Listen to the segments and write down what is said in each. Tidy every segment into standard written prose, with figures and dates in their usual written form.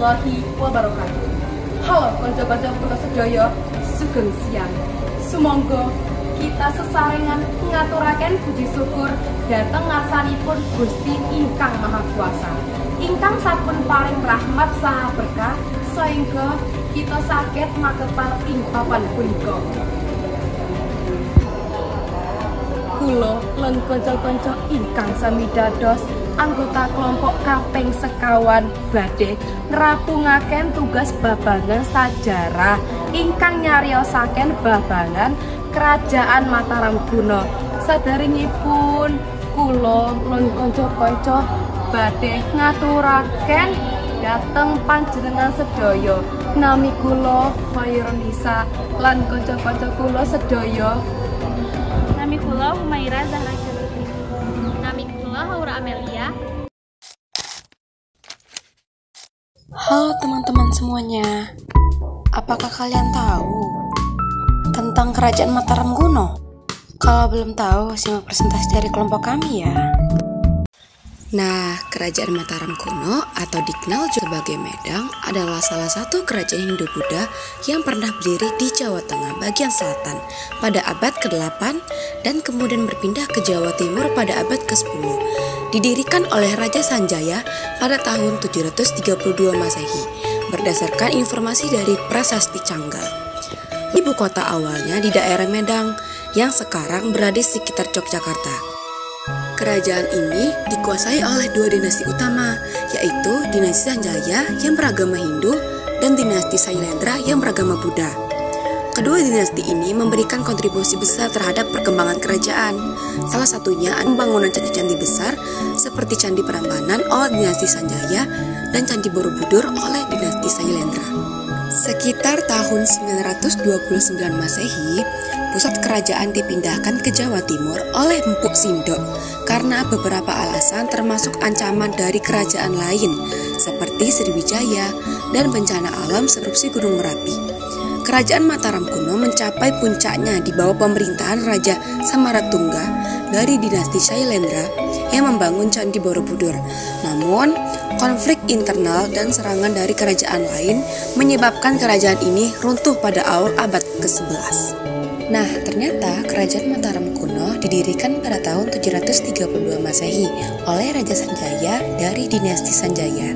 warahmatullahi wabarakatuh. Halo konco-konco kula sedaya, sugeng siang. Sumangga kita sesarengan ngaturaken puji syukur dhateng ngarsanipun Gusti ingkang Maha Kuasa, ingkang sampun paring rahmat saha berkah sehingga kita saged makepal ing papan punika. Kula lan kanca-kanca ingkang sami dados anggota kelompok kaping sekawan badhe ngrapungaken tugas babagan sajarah ingkang nyariosaken babagan Kerajaan Mataram kuno. Sadaringipun kula lan kanca-kanca badhe ngaturaken dhateng panjenengan sedaya. Nami kula Khairunisa lan kanca-kanca kula sedaya. Nami kula Humaira Zahra Syarifah. Nami kula Haura Amelia. Halo teman-teman semuanya. Apakah kalian tahu tentang Kerajaan Mataram kuno? Kalau belum tahu, simak presentasi dari kelompok kami ya. Nah, Kerajaan Mataram kuno atau dikenal juga sebagai Medang adalah salah satu kerajaan Hindu-Buddha yang pernah berdiri di Jawa Tengah bagian selatan pada abad ke-8 dan kemudian berpindah ke Jawa Timur pada abad ke-10. Didirikan oleh Raja Sanjaya pada tahun 732 Masehi berdasarkan informasi dari Prasasti Canggal. Ibu kota awalnya di daerah Medang yang sekarang berada di sekitar Yogyakarta. Kerajaan ini dikuasai oleh dua dinasti utama, yaitu dinasti Sanjaya yang beragama Hindu dan dinasti Sailendra yang beragama Buddha. Kedua dinasti ini memberikan kontribusi besar terhadap perkembangan kerajaan. Salah satunya pembangunan candi-candi besar seperti Candi Prambanan oleh dinasti Sanjaya dan Candi Borobudur oleh dinasti Sailendra. Sekitar tahun 929 Masehi, pusat kerajaan dipindahkan ke Jawa Timur oleh Empuk Sindok karena beberapa alasan termasuk ancaman dari kerajaan lain seperti Sriwijaya dan bencana alam erupsi Gunung Merapi. Kerajaan Mataram kuno mencapai puncaknya di bawah pemerintahan Raja Samaratungga dari dinasti Sailendra yang membangun Candi Borobudur. Namun, konflik internal dan serangan dari kerajaan lain menyebabkan kerajaan ini runtuh pada awal abad ke-11. Nah, ternyata Kerajaan Mataram kuno didirikan pada tahun 732 Masehi oleh Raja Sanjaya dari dinasti Sanjaya.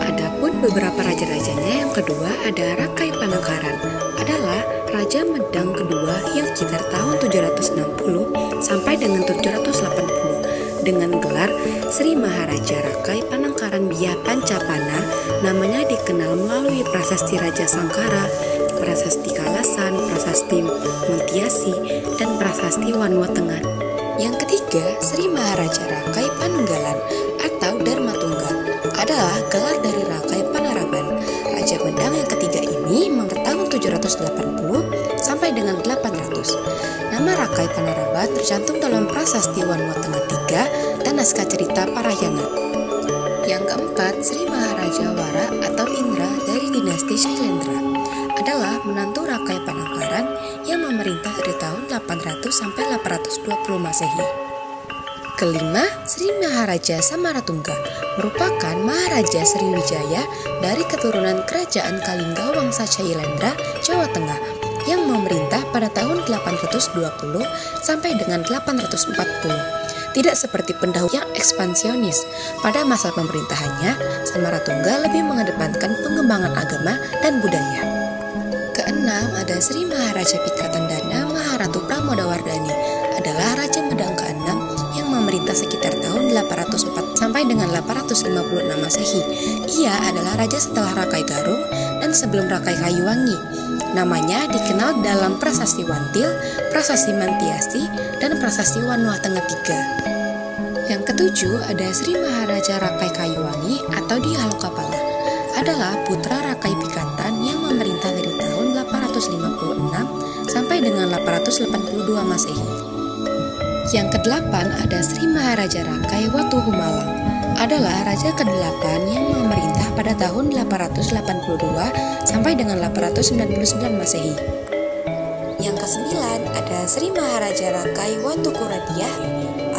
Adapun beberapa raja-rajanya yang kedua ada Rakai Panangkaran, adalah Raja Medang kedua yang sekitar tahun 760 sampai dengan 780 dengan gelar Sri Maharaja Rakai Panangkaran Biah Pancapana. Namanya dikenal melalui prasasti Raja Sangkara, prasasti Kalasan, prasasti Muntiasi, dan prasasti Wanua Tengah. Yang ketiga, Sri Maharaja Rakai Panunggalan atau Dharma Tunggal adalah gelar dari Rakai Panaraban. Raja Medang yang ketiga ini tahun 780 sampai dengan 800. Nama Rakai Panaraban tercantum dalam prasasti Wanua Tengah 3 dan naskah cerita Parahyangan. Yang keempat, Sri Maharaja Wara atau Indra dari dinasti Sailendra adalah menantu Rakai Panangkaran yang memerintah dari tahun 800 sampai 820 Masehi. Kelima, Sri Maharaja Samaratungga merupakan Maharaja Sriwijaya dari keturunan Kerajaan Kalingga Wangsa Sailendra, Jawa Tengah yang memerintah pada tahun 820 sampai dengan 840. Tidak seperti pendahulu yang ekspansionis, pada masa pemerintahannya, Samaratungga lebih mengedepankan pengembangan agama dan budaya. Keenam, ada Sri Maharaja Pikatandana Maharatu Pramodawardhani, adalah Raja Medang ke-6 yang memerintah sekitar tahun 804 sampai dengan 856 Masehi. Ia adalah raja setelah Rakai Garung dan sebelum Rakai Kayuwangi. Namanya dikenal dalam Prasasti Wantil, Prasasti Mantiasi, dan Prasasti Wanua Tengah 3. Yang ketujuh ada Sri Maharaja Rakai Kayuwangi atau Dialokapala, adalah putra Rakai Pikatan yang memerintah dari tahun 856 sampai dengan 882 Masehi. Yang kedelapan ada Sri Maharaja Rakai Watuhumalang, adalah raja ke-8 yang memerintah pada tahun 882 sampai dengan 899 Masehi. Yang kesembilan ada Sri Maharaja Rakai Watukuradiyah,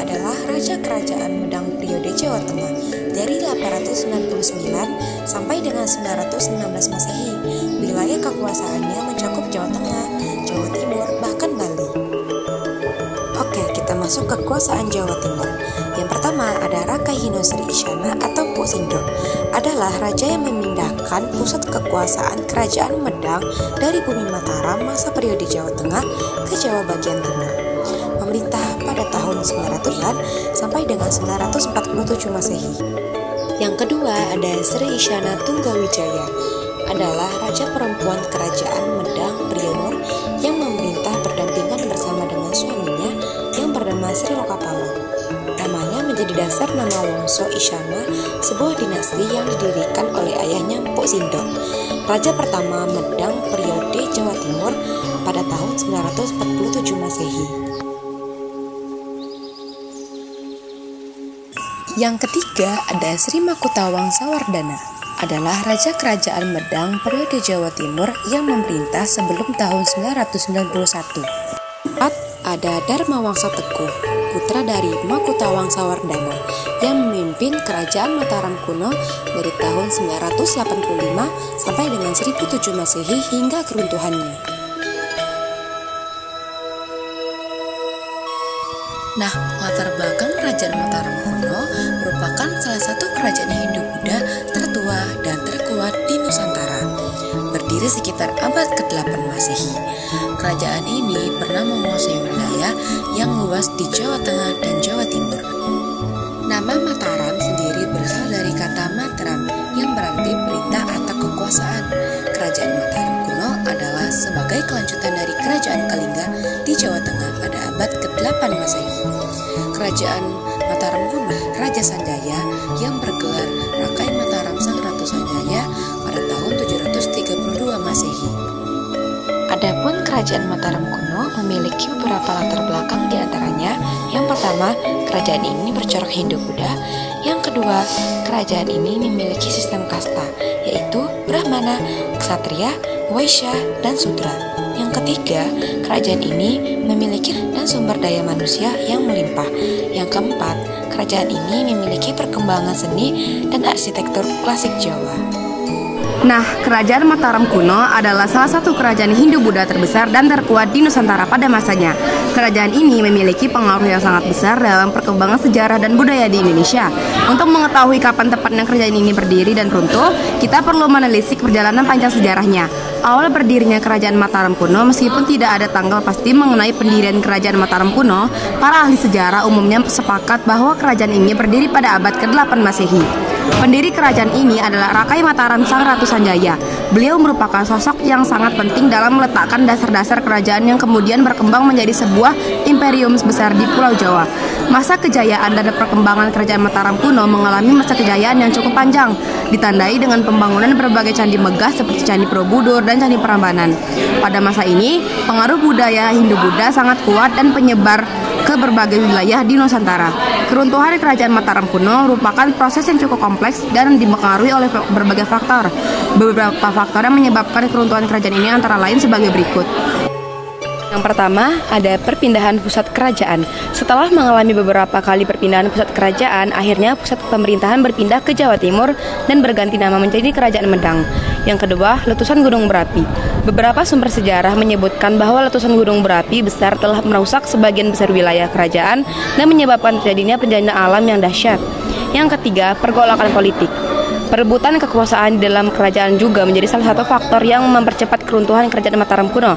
adalah Raja Kerajaan Medang periode Jawa Tengah dari 899 sampai dengan 916 Masehi. Wilayah kekuasaannya mencakup Jawa Tengah, Jawa Timur, bahkan Bali. Oke, kita masuk ke kekuasaan Jawa Timur. Yang pertama ada Rakai Hino Sri Isyana atau Mpok Sindok, adalah raja yang memindahkan pusat kekuasaan Kerajaan Medang dari bumi Mataram masa periode Jawa Tengah ke Jawa bagian tengah. Memerintah pada tahun 900-an sampai dengan 947 Masehi. Yang kedua ada Sri Isyana Tunggawijaya, adalah raja perempuan Kerajaan Medang Prianur yang memerintah berdampingan bersama dengan suaminya yang bernama Sri Lokapala. Namanya menjadi dasar nama Wongso Isyana, sebuah dinasti yang didirikan oleh ayahnya Mpok Sindok, raja pertama Medang periode Jawa Timur pada tahun 947 Masehi. Yang ketiga ada Sri Makutha Wangsawardhana, adalah Raja Kerajaan Medang periode Jawa Timur yang memerintah sebelum tahun 991. 4. Ada Dharma Wangsa Teguh, putra dari Makutha Wangsawardhana, yang memimpin Kerajaan Mataram kuno dari tahun 985 sampai dengan 1007 Masehi hingga keruntuhannya. Nah, latar belakang Kerajaan Mataram kuno merupakan salah satu kerajaan Hindu-Buddha tertua dan terkuat di Nusantara, berdiri sekitar abad ke-8 Masehi. Kerajaan ini pernah menguasai wilayah yang luas di Jawa Tengah dan Jawa Timur. Nama Mataram sendiri berasal dari kata Matram yang berarti perintah atau kekuasaan. Kerajaan Mataram kuno adalah sebagai kelanjutan dari Kerajaan Kalingga di Jawa Tengah pada abad ke-8 Masehi. Kerajaan Mataram kuno, Raja Sanjaya yang bergelar Rakai Mataram Sang Ratu Sanjaya pada tahun 732 Masehi. Adapun Kerajaan Mataram kuno memiliki beberapa latar belakang, di antaranya yang pertama, kerajaan ini bercorak Hindu-Buddha. Yang kedua, kerajaan ini memiliki sistem kasta, yaitu Brahmana, Ksatria, Waisya, dan Sudra. Yang ketiga, kerajaan ini memiliki dan sumber daya manusia yang melimpah. Yang keempat, kerajaan ini memiliki perkembangan seni dan arsitektur klasik Jawa. Nah, Kerajaan Mataram kuno adalah salah satu kerajaan Hindu-Buddha terbesar dan terkuat di Nusantara pada masanya. Kerajaan ini memiliki pengaruh yang sangat besar dalam perkembangan sejarah dan budaya di Indonesia. Untuk mengetahui kapan tepatnya kerajaan ini berdiri dan runtuh, kita perlu menelisik perjalanan panjang sejarahnya. Awal berdirinya Kerajaan Mataram kuno, meskipun tidak ada tanggal pasti mengenai pendirian Kerajaan Mataram kuno, para ahli sejarah umumnya sepakat bahwa kerajaan ini berdiri pada abad ke-8 Masehi. Pendiri kerajaan ini adalah Rakai Mataram Sang Ratu Sanjaya. Beliau merupakan sosok yang sangat penting dalam meletakkan dasar-dasar kerajaan yang kemudian berkembang menjadi sebuah imperium besar di Pulau Jawa. Masa kejayaan dan perkembangan Kerajaan Mataram kuno mengalami masa kejayaan yang cukup panjang, ditandai dengan pembangunan berbagai candi megah seperti Candi Borobudur dan Candi Prambanan. Pada masa ini, pengaruh budaya Hindu-Buddha sangat kuat dan penyebar ke berbagai wilayah di Nusantara. Keruntuhan Kerajaan Mataram kuno merupakan proses yang cukup kompleks dan dipengaruhi oleh berbagai faktor. Beberapa faktor yang menyebabkan keruntuhan kerajaan ini antara lain sebagai berikut. Yang pertama, ada perpindahan pusat kerajaan. Setelah mengalami beberapa kali perpindahan pusat kerajaan, akhirnya pusat pemerintahan berpindah ke Jawa Timur dan berganti nama menjadi Kerajaan Medang. Yang kedua, letusan gunung berapi. Beberapa sumber sejarah menyebutkan bahwa letusan gunung berapi besar telah merusak sebagian besar wilayah kerajaan dan menyebabkan terjadinya bencana alam yang dahsyat. Yang ketiga, pergolakan politik. Perebutan kekuasaan di dalam kerajaan juga menjadi salah satu faktor yang mempercepat keruntuhan Kerajaan Mataram kuno.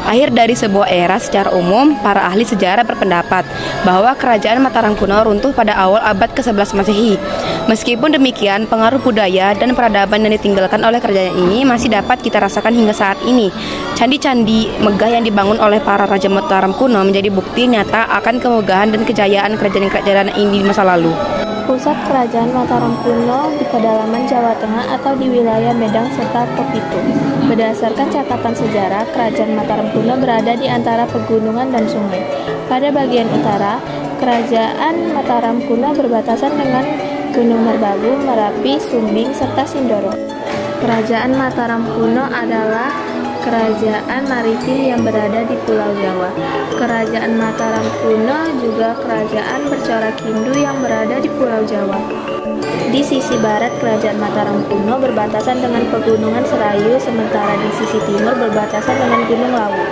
Akhir dari sebuah era, secara umum, para ahli sejarah berpendapat bahwa Kerajaan Mataram kuno runtuh pada awal abad ke-11 Masehi. Meskipun demikian, pengaruh budaya dan peradaban yang ditinggalkan oleh kerajaan ini masih dapat kita rasakan hingga saat ini. Candi-candi megah yang dibangun oleh para Raja Mataram kuno menjadi bukti nyata akan kemegahan dan kejayaan kerajaan-kerajaan ini di masa lalu. Pusat Kerajaan Mataram kuno di pedalaman Jawa Tengah atau di wilayah Medang serta Topitu. Berdasarkan catatan sejarah, Kerajaan Mataram kuno berada di antara pegunungan dan sungai. Pada bagian utara, Kerajaan Mataram kuno berbatasan dengan Gunung Merbabu, Merapi, Sumbing, serta Sindoro. Kerajaan Mataram kuno adalah kerajaan maritim yang berada di Pulau Jawa. Kerajaan Mataram kuno juga kerajaan bercorak Hindu yang berada di Pulau Jawa. Di sisi barat, kerajaan Mataram kuno berbatasan dengan Pegunungan Serayu, sementara di sisi timur berbatasan dengan Gunung Lawu.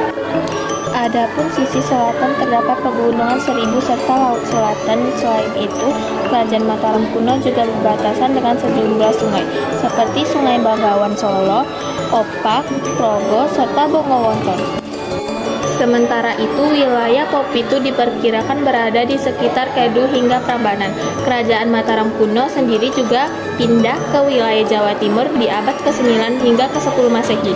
Adapun sisi selatan terdapat Pegunungan Seribu serta Laut Selatan. Selain itu, kerajaan Mataram kuno juga berbatasan dengan sejumlah sungai, seperti Sungai Bagawan Solo, Opak, Progo, serta Bongowonton. Sementara itu, wilayah Popitu diperkirakan berada di sekitar Kedu hingga Prambanan. Kerajaan Mataram kuno sendiri juga pindah ke wilayah Jawa Timur di abad ke-9 hingga ke-10 Masehi.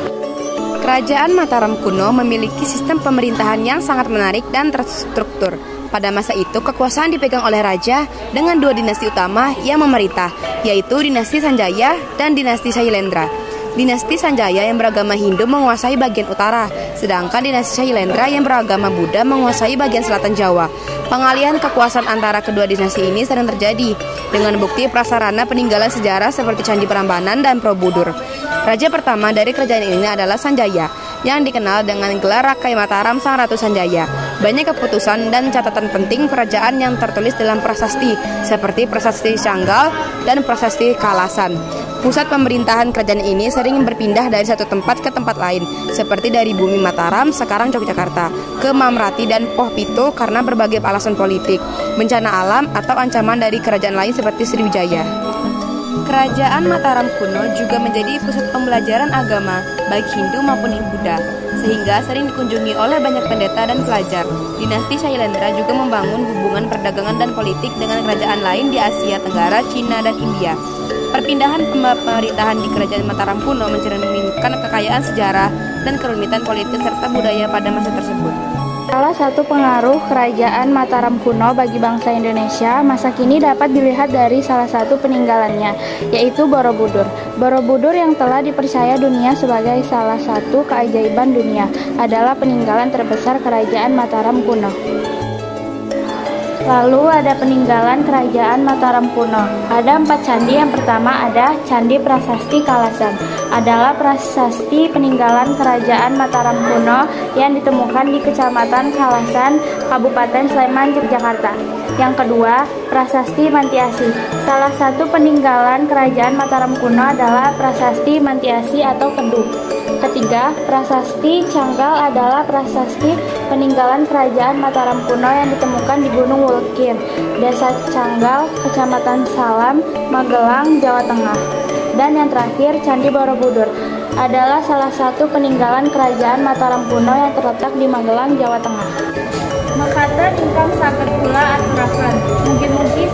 Kerajaan Mataram kuno memiliki sistem pemerintahan yang sangat menarik dan terstruktur. Pada masa itu, kekuasaan dipegang oleh raja dengan dua dinasti utama yang memerintah, yaitu dinasti Sanjaya dan dinasti Shailendra. Dinasti Sanjaya yang beragama Hindu menguasai bagian utara, sedangkan dinasti Shailendra yang beragama Buddha menguasai bagian selatan Jawa. Pengalihan kekuasaan antara kedua dinasti ini sering terjadi, dengan bukti prasarana peninggalan sejarah seperti Candi Prambanan dan Borobudur. Raja pertama dari kerajaan ini adalah Sanjaya, yang dikenal dengan gelar Rakai Mataram Sang Ratu Sanjaya. Banyak keputusan dan catatan penting kerajaan yang tertulis dalam prasasti, seperti Prasasti Canggal dan Prasasti Kalasan. Pusat pemerintahan kerajaan ini sering berpindah dari satu tempat ke tempat lain, seperti dari bumi Mataram, sekarang Yogyakarta, ke Mamrati dan Pohpito karena berbagai alasan politik, bencana alam, atau ancaman dari kerajaan lain seperti Sriwijaya. Kerajaan Mataram kuno juga menjadi pusat pembelajaran agama, baik Hindu maupun Buddha, sehingga sering dikunjungi oleh banyak pendeta dan pelajar. Dinasti Shailendra juga membangun hubungan perdagangan dan politik dengan kerajaan lain di Asia Tenggara, Cina, dan India. Perpindahan pemerintahan di kerajaan Mataram kuno mencerminkan kekayaan sejarah dan kerumitan politik serta budaya pada masa tersebut. Salah satu pengaruh kerajaan Mataram kuno bagi bangsa Indonesia masa kini dapat dilihat dari salah satu peninggalannya, yaitu Borobudur. Borobudur yang telah dipercaya dunia sebagai salah satu keajaiban dunia adalah peninggalan terbesar kerajaan Mataram kuno. Lalu ada peninggalan kerajaan Mataram kuno. Ada 4 candi. Yang pertama ada Candi Prasasti Kalasan. Adalah prasasti peninggalan kerajaan Mataram kuno yang ditemukan di Kecamatan Kalasan, Kabupaten Sleman, Yogyakarta. Yang kedua, Prasasti Mantiasi. Salah satu peninggalan kerajaan Mataram kuno adalah Prasasti Mantiasi atau Kedu. Ketiga, Prasasti Canggal adalah prasasti peninggalan kerajaan Mataram kuno yang ditemukan di Gunung Wulkir, Desa Canggal, Kecamatan Salam, Magelang, Jawa Tengah. Dan yang terakhir, Candi Borobudur adalah salah satu peninggalan kerajaan Mataram kuno yang terletak di Magelang, Jawa Tengah. Makata ingkang saged kula aturaken. Mugi-mugi